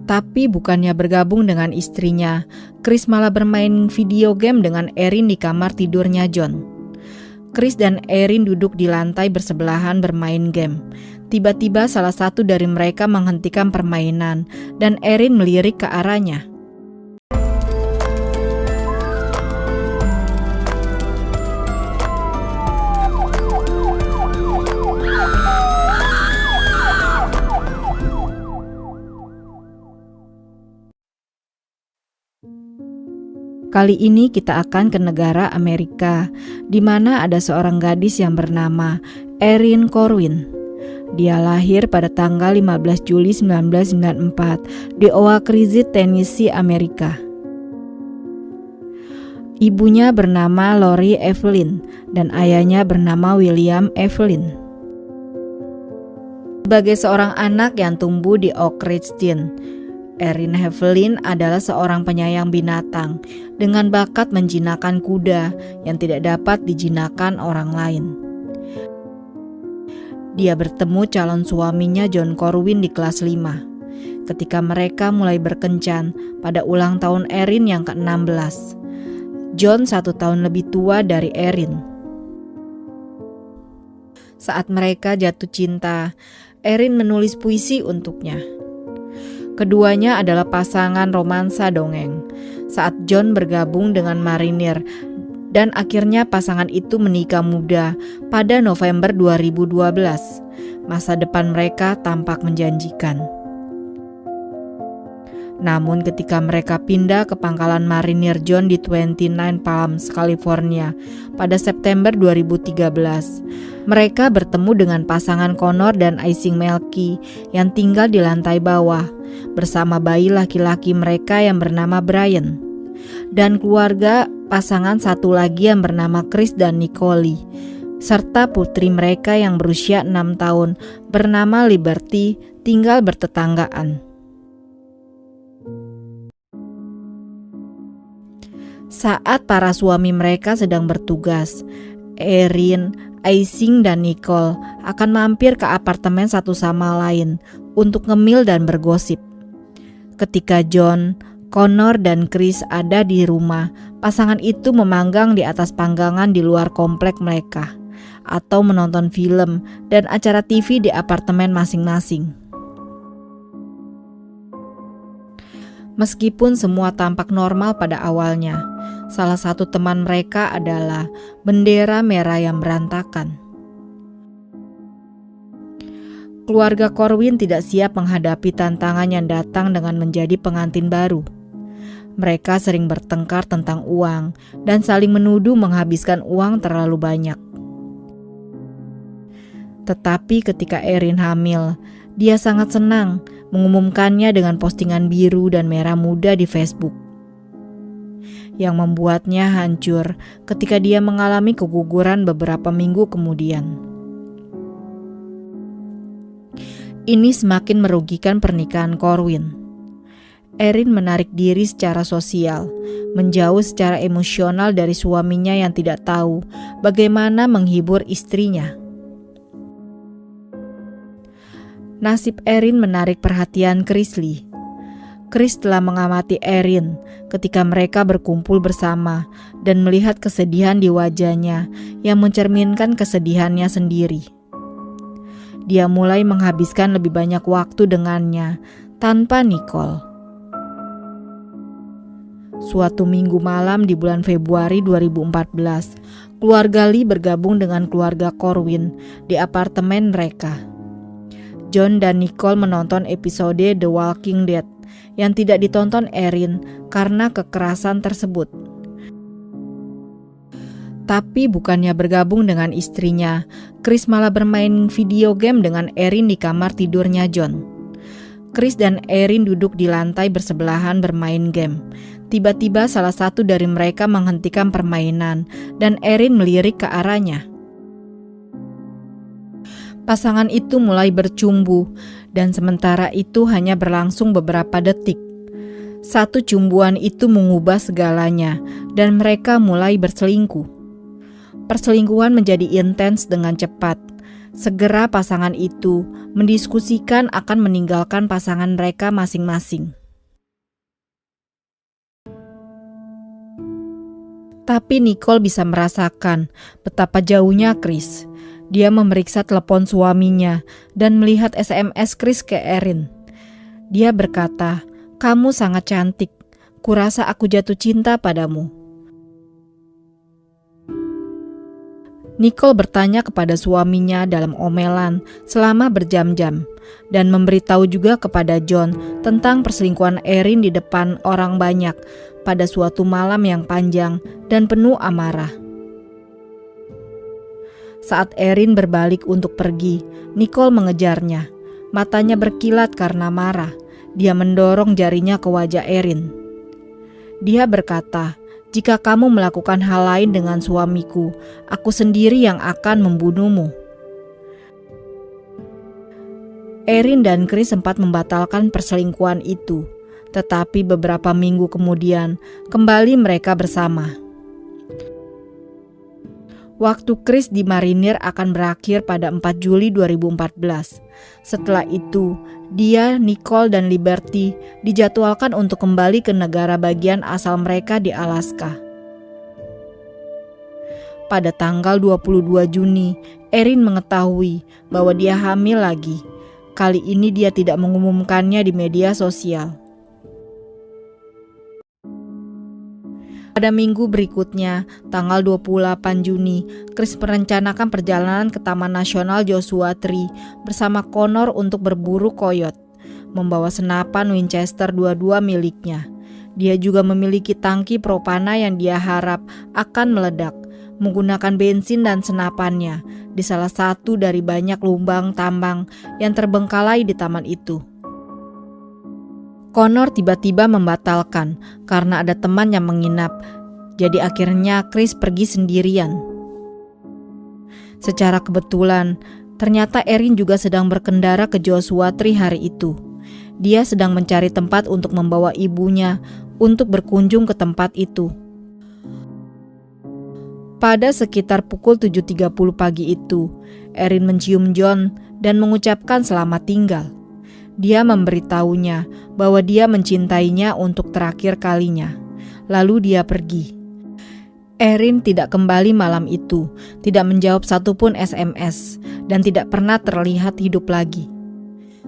Tapi bukannya bergabung dengan istrinya, Chris malah bermain video game dengan Erin di kamar tidurnya John. Chris dan Erin duduk di lantai bersebelahan bermain game. Tiba-tiba salah satu dari mereka menghentikan permainan dan Erin melirik ke arahnya. Kali ini kita akan ke negara Amerika, di mana ada seorang gadis yang bernama Erin Corwin. Dia lahir pada tanggal 15 Juli 1994 di Oak Ridge, Tennessee, Amerika. Ibunya bernama Lori Evelyn dan ayahnya bernama William Evelyn. Sebagai seorang anak yang tumbuh di Oak Ridge, Erin Evelyn adalah seorang penyayang binatang dengan bakat menjinakkan kuda yang tidak dapat dijinakkan orang lain. Dia bertemu calon suaminya John Corwin di kelas 5 ketika mereka mulai berkencan pada ulang tahun Erin yang ke-16. John 1 tahun lebih tua dari Erin. Saat mereka jatuh cinta, Erin menulis puisi untuknya. Keduanya adalah pasangan romansa dongeng saat John bergabung dengan marinir dan akhirnya pasangan itu menikah muda pada November 2012. Masa depan mereka tampak menjanjikan. Namun ketika mereka pindah ke pangkalan marinir John di 29 Palms, California pada September 2013, mereka bertemu dengan pasangan Connor dan Icing Melky yang tinggal di lantai bawah bersama bayi laki-laki mereka yang bernama Brian dan keluarga pasangan satu lagi yang bernama Chris dan Nicole serta putri mereka yang berusia 6 tahun bernama Liberty tinggal bertetanggaan. Saat para suami mereka sedang bertugas, Erin, Icing dan Nicole akan mampir ke apartemen satu sama lain untuk ngemil dan bergosip. Ketika John, Connor dan Chris ada di rumah, pasangan itu memanggang di atas panggangan di luar komplek mereka atau menonton film dan acara TV di apartemen masing-masing. Meskipun semua tampak normal pada awalnya, salah satu teman mereka adalah bendera merah yang berantakan. Keluarga Corwin tidak siap menghadapi tantangan yang datang dengan menjadi pengantin baru. Mereka sering bertengkar tentang uang dan saling menuduh menghabiskan uang terlalu banyak. Tetapi ketika Erin hamil, dia sangat senang mengumumkannya dengan postingan biru dan merah muda di Facebook, yang membuatnya hancur ketika dia mengalami keguguran beberapa minggu kemudian. Ini semakin merugikan pernikahan Corwin. Erin menarik diri secara sosial, menjauh secara emosional dari suaminya yang tidak tahu bagaimana menghibur istrinya. Nasib Erin menarik perhatian Chris Lee. Chris telah mengamati Erin ketika mereka berkumpul bersama dan melihat kesedihan di wajahnya yang mencerminkan kesedihannya sendiri. Dia mulai menghabiskan lebih banyak waktu dengannya tanpa Nicole. Suatu minggu malam di bulan Februari 2014, keluarga Lee bergabung dengan keluarga Corwin di apartemen mereka. John dan Nicole menonton episode The Walking Dead yang tidak ditonton Erin karena kekerasan tersebut. Tapi bukannya bergabung dengan istrinya, Chris malah bermain video game dengan Erin di kamar tidurnya John. Chris dan Erin duduk di lantai bersebelahan bermain game. Tiba-tiba salah satu dari mereka menghentikan permainan dan Erin melirik ke arahnya. Pasangan itu mulai bercumbu dan sementara itu hanya berlangsung beberapa detik. Satu cumbuan itu mengubah segalanya dan mereka mulai berselingkuh. Perselingkuhan menjadi intens dengan cepat. Segera pasangan itu mendiskusikan akan meninggalkan pasangan mereka masing-masing. Tapi Nicole bisa merasakan betapa jauhnya Chris. Dia memeriksa telepon suaminya dan melihat SMS Chris ke Erin. Dia berkata, "Kamu sangat cantik. Kurasa aku jatuh cinta padamu." Nicole bertanya kepada suaminya dalam omelan selama berjam-jam dan memberitahu juga kepada John tentang perselingkuhan Erin di depan orang banyak pada suatu malam yang panjang dan penuh amarah. Saat Erin berbalik untuk pergi, Nicole mengejarnya. Matanya berkilat karena marah. Dia mendorong jarinya ke wajah Erin. Dia berkata, "Jika kamu melakukan hal lain dengan suamiku, aku sendiri yang akan membunuhmu." Erin dan Chris sempat membatalkan perselingkuhan itu, tetapi beberapa minggu kemudian kembali mereka bersama. Waktu Chris di marinir akan berakhir pada 4 Juli 2014. Setelah itu, dia, Nicole, dan Liberty dijadwalkan untuk kembali ke negara bagian asal mereka di Alaska. Pada tanggal 22 Juni, Erin mengetahui bahwa dia hamil lagi. Kali ini dia tidak mengumumkannya di media sosial. Pada minggu berikutnya, tanggal 28 Juni, Chris merencanakan perjalanan ke Taman Nasional Joshua Tree bersama Connor untuk berburu koyot, membawa senapan Winchester 22 miliknya. Dia juga memiliki tangki propana yang dia harap akan meledak, menggunakan bensin dan senapannya di salah satu dari banyak lubang tambang yang terbengkalai di taman itu. Connor tiba-tiba membatalkan karena ada teman yang menginap, jadi akhirnya Chris pergi sendirian. Secara kebetulan, ternyata Erin juga sedang berkendara ke Joshua Tree hari itu. Dia sedang mencari tempat untuk membawa ibunya untuk berkunjung ke tempat itu. Pada sekitar pukul 7.30 pagi itu, Erin mencium John dan mengucapkan selamat tinggal. Dia memberitahunya bahwa dia mencintainya untuk terakhir kalinya. Lalu dia pergi. Erin tidak kembali malam itu, tidak menjawab satupun SMS, dan tidak pernah terlihat hidup lagi.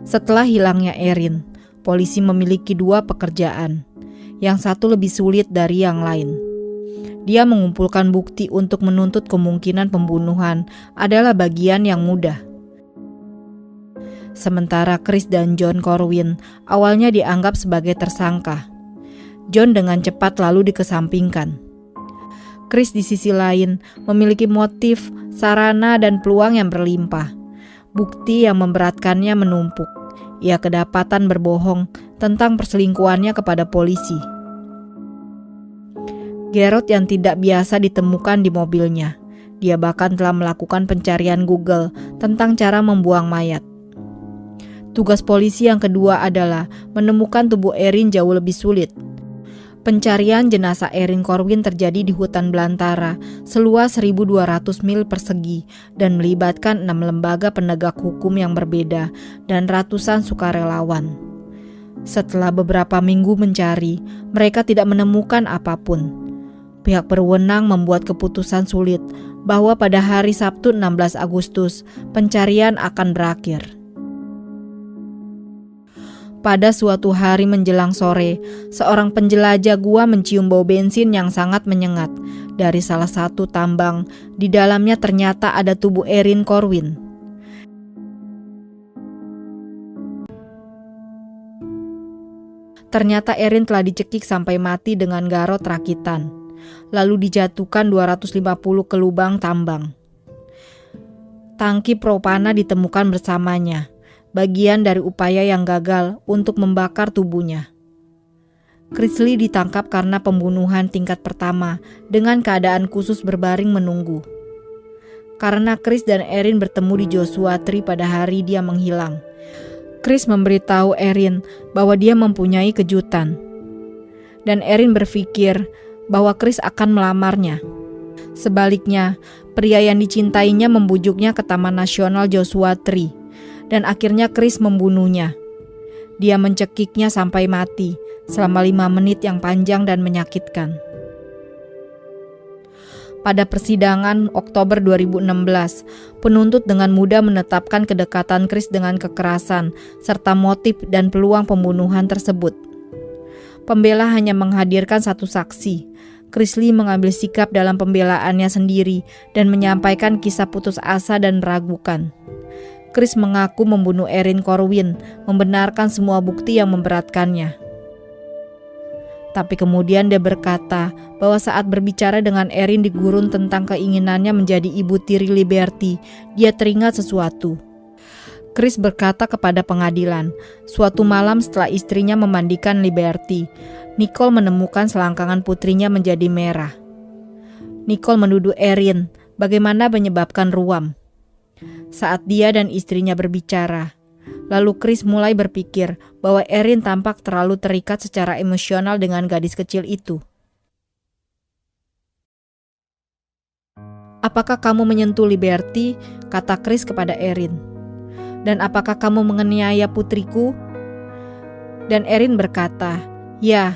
Setelah hilangnya Erin, polisi memiliki 2 pekerjaan. Yang satu lebih sulit dari yang lain. Dia mengumpulkan bukti untuk menuntut kemungkinan pembunuhan adalah bagian yang mudah. Sementara Chris dan John Corwin awalnya dianggap sebagai tersangka. John dengan cepat lalu dikesampingkan. Chris di sisi lain memiliki motif, sarana, dan peluang yang berlimpah. Bukti yang memberatkannya menumpuk. Ia kedapatan berbohong tentang perselingkuhannya kepada polisi. Garrett yang tidak biasa ditemukan di mobilnya. Dia bahkan telah melakukan pencarian Google tentang cara membuang mayat. Tugas polisi yang kedua adalah menemukan tubuh Erin jauh lebih sulit. Pencarian jenazah Erin Corwin terjadi di hutan belantara seluas 1.200 mil persegi dan melibatkan 6 lembaga penegak hukum yang berbeda dan ratusan sukarelawan. Setelah beberapa minggu mencari, mereka tidak menemukan apapun. Pihak berwenang membuat keputusan sulit bahwa pada hari Sabtu 16 Agustus pencarian akan berakhir. Pada suatu hari menjelang sore, seorang penjelajah gua mencium bau bensin yang sangat menyengat dari salah satu tambang. Di dalamnya ternyata ada tubuh Erin Corwin. Ternyata Erin telah dicekik sampai mati dengan garot rakitan, lalu dijatuhkan 250 ke lubang tambang. Tangki propana ditemukan bersamanya, bagian dari upaya yang gagal untuk membakar tubuhnya. Chris Lee ditangkap karena pembunuhan tingkat pertama dengan keadaan khusus berbaring menunggu. Karena Chris dan Erin bertemu di Joshua Tree pada hari dia menghilang, Chris memberitahu Erin bahwa dia mempunyai kejutan. Dan Erin berpikir bahwa Chris akan melamarnya. Sebaliknya, pria yang dicintainya membujuknya ke Taman Nasional Joshua Tree. Dan akhirnya Chris membunuhnya. Dia mencekiknya sampai mati selama 5 menit yang panjang dan menyakitkan. Pada persidangan Oktober 2016, penuntut dengan mudah menetapkan kedekatan Chris dengan kekerasan, serta motif dan peluang pembunuhan tersebut. Pembela hanya menghadirkan satu saksi. Chris Lee mengambil sikap dalam pembelaannya sendiri dan menyampaikan kisah putus asa dan meragukan. Chris mengaku membunuh Erin Corwin, membenarkan semua bukti yang memberatkannya. Tapi kemudian dia berkata bahwa saat berbicara dengan Erin di gurun tentang keinginannya menjadi ibu tiri Liberty, dia teringat sesuatu. Chris berkata kepada pengadilan, suatu malam setelah istrinya memandikan Liberty, Nicole menemukan selangkangan putrinya menjadi merah. Nicole menuduh Erin bagaimana menyebabkan ruam. Saat dia dan istrinya berbicara, lalu Chris mulai berpikir bahwa Erin tampak terlalu terikat secara emosional dengan gadis kecil itu. "Apakah kamu menyentuh Liberty?" kata Chris kepada Erin. "Dan apakah kamu menganiaya putriku?" Dan Erin berkata, "Ya,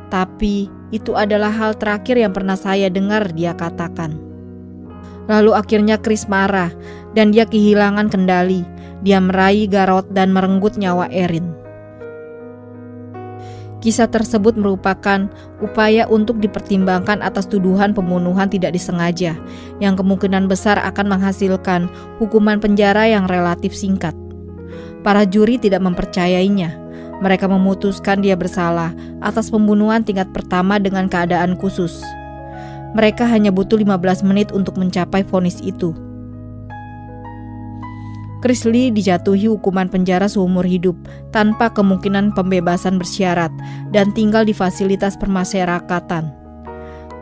tapi itu adalah hal terakhir yang pernah saya dengar dia katakan." Lalu akhirnya Chris marah dan dia kehilangan kendali. Dia meraih Garrett dan merenggut nyawa Erin. Kisah tersebut merupakan upaya untuk dipertimbangkan atas tuduhan pembunuhan tidak disengaja, yang kemungkinan besar akan menghasilkan hukuman penjara yang relatif singkat. Para juri tidak mempercayainya. Mereka memutuskan dia bersalah atas pembunuhan tingkat pertama dengan keadaan khusus. Mereka hanya butuh 15 menit untuk mencapai vonis itu. Chris Lee dijatuhi hukuman penjara seumur hidup tanpa kemungkinan pembebasan bersyarat dan tinggal di fasilitas permasyarakatan.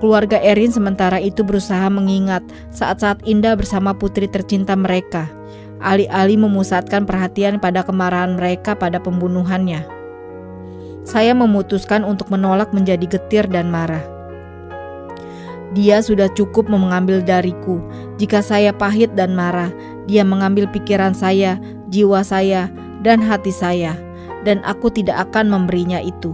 Keluarga Erin sementara itu berusaha mengingat saat-saat indah bersama putri tercinta mereka, alih-alih memusatkan perhatian pada kemarahan mereka pada pembunuhannya. Saya memutuskan untuk menolak menjadi getir dan marah. Dia sudah cukup mengambil dariku. Jika saya pahit dan marah, dia mengambil pikiran saya, jiwa saya, dan hati saya, dan aku tidak akan memberinya itu.